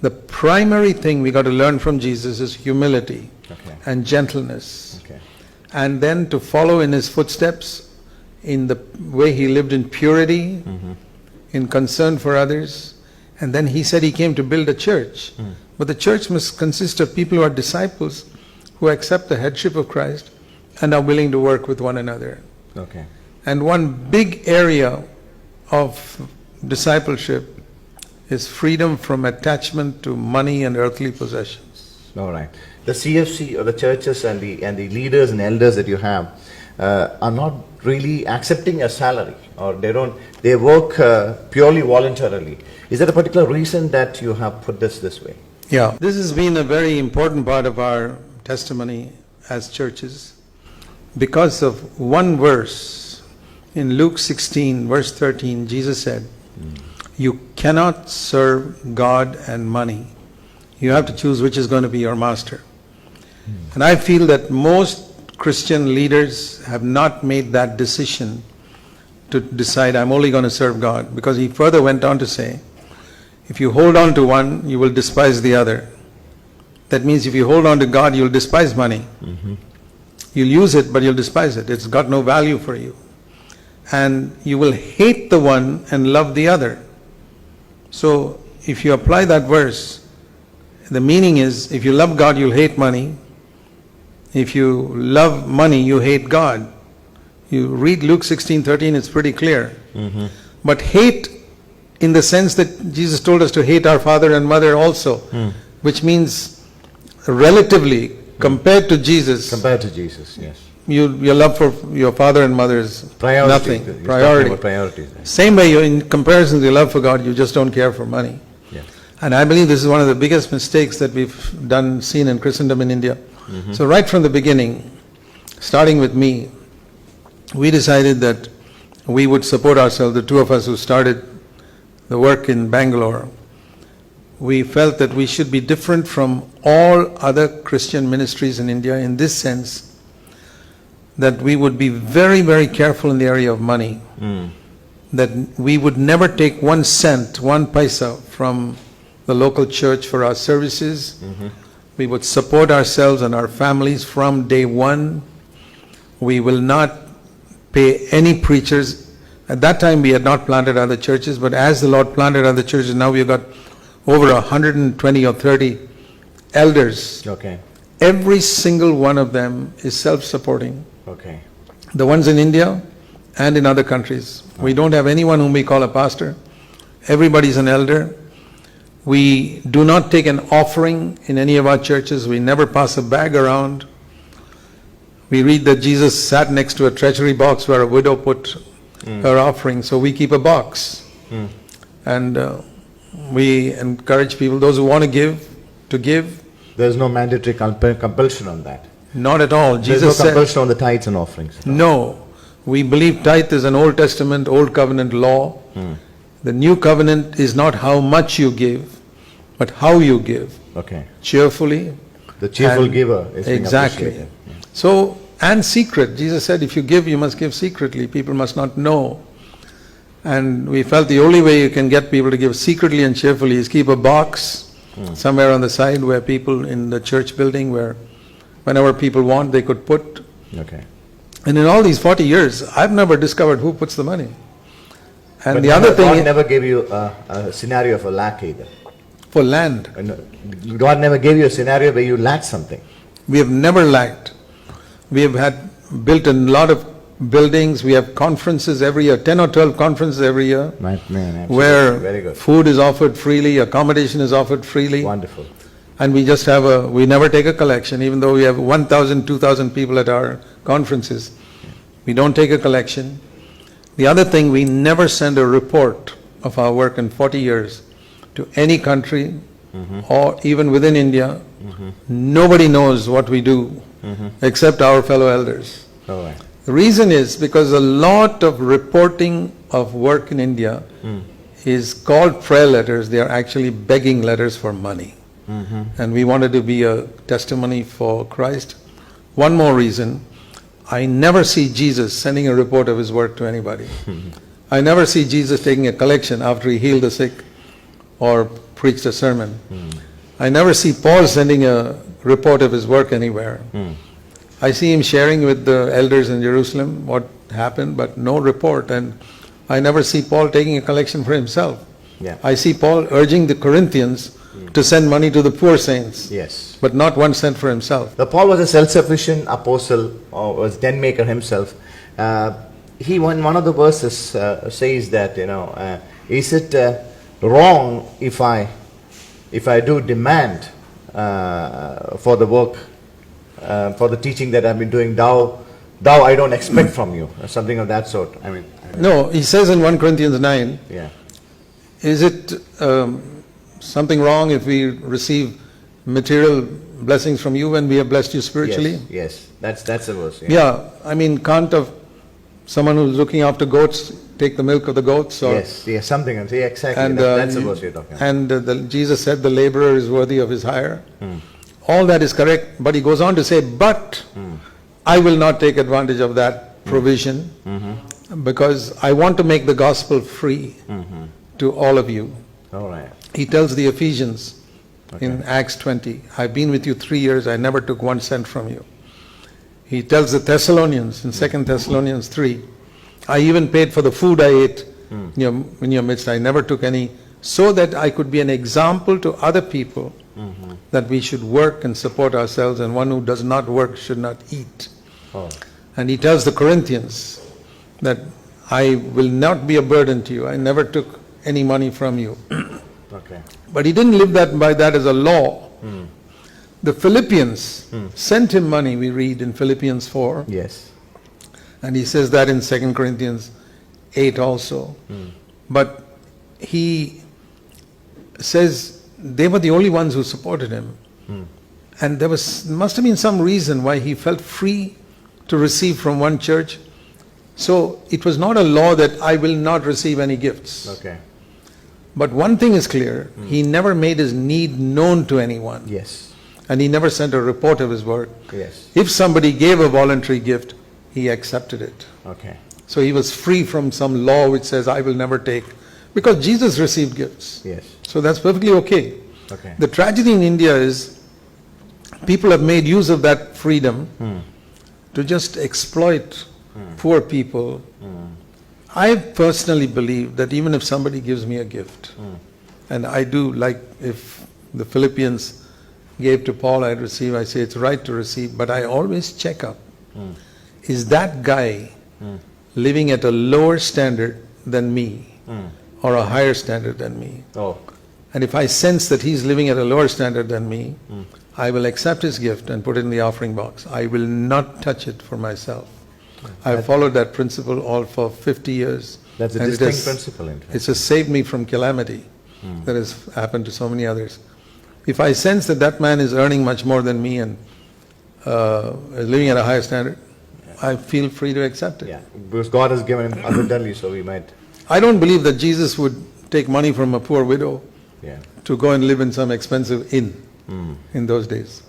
The primary thing we got to learn from Jesus is humility and gentleness. And then to follow in his footsteps in the way he lived in purity, in concern for others. And then he said he came to build a church. But the church must consist of people who are disciples, who accept the headship of Christ and are willing to work with one another. And one big area of discipleship is freedom from attachment to money and earthly possessions. All right. The CFC or the churches and the leaders and elders that you have are not really accepting a salary, or they work purely voluntarily. Is there a particular reason that you have put this way? Yeah, this has been a very important part of our testimony as churches because of one verse in Luke 16 verse 13. Jesus said, you cannot serve God and money. You have to choose which is going to be your master. And I feel that most Christian leaders have not made that decision to decide, I'm only going to serve God. Because he further went on to say, if you hold on to one, you will despise the other. That means if you hold on to God, you'll despise money. You'll use it, but you'll despise it. It's got no value for you. And you will hate the one and love the other. So if you apply that verse, the meaning is, if you love God, you'll hate money. If you love money, you hate God. You read Luke 16:13, it's pretty clear. But hate in the sense that Jesus told us to hate our father and mother also, which means relatively, compared to Jesus. Compared to Jesus, yes. Your love for your father and mother is nothing. Priority. Same way, in comparison to your love for God, you just don't care for money. And I believe this is one of the biggest mistakes that we've seen in Christendom in India. So right from the beginning, starting with me, we decided that we would support ourselves, the two of us who started the work in Bangalore. We felt that we should be different from all other Christian ministries in India in this sense, that we would be very, very careful in the area of money. That we would never take 1 cent, 1 paisa from the local church for our services. We would support ourselves and our families from day one. We will not pay any preachers. At that time we had not planted other churches, but as the Lord planted other churches, now we've got over 120 or 30 elders. Every single one of them is self-supporting. The ones in India and in other countries. We don't have anyone whom we call a pastor. Everybody's an elder. We do not take an offering in any of our churches. We never pass a bag around. We read that Jesus sat next to a treasury box where a widow put her offering, so we keep a box. And we encourage people, those who want to give. There's no mandatory compulsion on that. Not at all. There's no compulsion on the tithes and offerings. No. We believe tithe is an Old Testament, Old Covenant law. The New Covenant is not how much you give, but how you give. Cheerfully. The cheerful giver is being appreciated. So, and secret. Jesus said if you give, you must give secretly. People must not know. And we felt the only way you can get people to give secretly and cheerfully is keep a box somewhere on the side where people in the church building, where whenever people want, they could put. And in all these 40 years, I've never discovered who puts the money. And but the other thing, God never gave you a scenario of a lack either. For land. God never gave you a scenario where you lacked something. We have never lacked. We have built a lot of buildings. We have conferences every year, 10 or 12 conferences every year. Where food is offered freely, accommodation is offered freely. Wonderful. And we just we never take a collection, even though we have 1,000, 2,000 people at our conferences. We don't take a collection. The other thing, we never send a report of our work in 40 years to any country or even within India. Nobody knows what we do except our fellow elders. The reason is because a lot of reporting of work in India is called prayer letters. They are actually begging letters for money. And we wanted to be a testimony for Christ. One more reason, I never see Jesus sending a report of his work to anybody. I never see Jesus taking a collection after he healed the sick or preached a sermon. I never see Paul sending a report of his work anywhere. I see him sharing with the elders in Jerusalem what happened, but no report. And I never see Paul taking a collection for himself. Yeah. I see Paul urging the Corinthians to send money to the poor saints, Yes. but not 1 cent for himself. The Paul was a self-sufficient apostle, or was den maker himself. He one of the verses says that, is it wrong if I do demand for the work, for the teaching that I've been doing, thou I don't expect from you, or something of that sort. No, he says in 1 Corinthians 9, yeah. is it something wrong if we receive material blessings from you when we have blessed you spiritually? Yes, that's the verse. Can't someone who's looking after goats take the milk of the goats? Or, yes, something. Yeah, exactly. And, that's the verse you're talking about. And Jesus said the laborer is worthy of his hire. All that is correct, but he goes on to say, but I will not take advantage of that provision because I want to make the gospel free to all of you. All right. He tells the Ephesians in Acts 20, I've been with you 3 years, I never took 1 cent from you. He tells the Thessalonians in 2 Thessalonians 3, I even paid for the food I ate in your midst. I never took any, so that I could be an example to other people that we should work and support ourselves, and one who does not work should not eat. And he tells the Corinthians that I will not be a burden to you. I never took any money from you. But he didn't live by that as a law. The Philippians sent him money, we read in Philippians 4. Yes. And he says that in 2 Corinthians 8 also. But he says they were the only ones who supported him. And there must have been some reason why he felt free to receive from one church. So it was not a law that I will not receive any gifts. But one thing is clear, he never made his need known to anyone. Yes. And he never sent a report of his work. Yes. If somebody gave a voluntary gift, he accepted it. So he was free from some law which says, I will never take. Because Jesus received gifts. Yes. So that's perfectly okay. The tragedy in India is, people have made use of that freedom to just exploit poor people. I personally believe that even if somebody gives me a gift, and I do, like if the Philippians gave to Paul, I receive, I say it's right to receive, but I always check up. Is that guy living at a lower standard than me or a higher standard than me? And if I sense that he's living at a lower standard than me, I will accept his gift and put it in the offering box. I will not touch it for myself. I've followed that principle all for 50 years. That's a distinct principle, in fact. It's just saved me from calamity that has happened to so many others. If I sense that that man is earning much more than me and is living at a higher standard, I feel free to accept it. Because God has given him abundantly, so we might. I don't believe that Jesus would take money from a poor widow to go and live in some expensive inn in those days.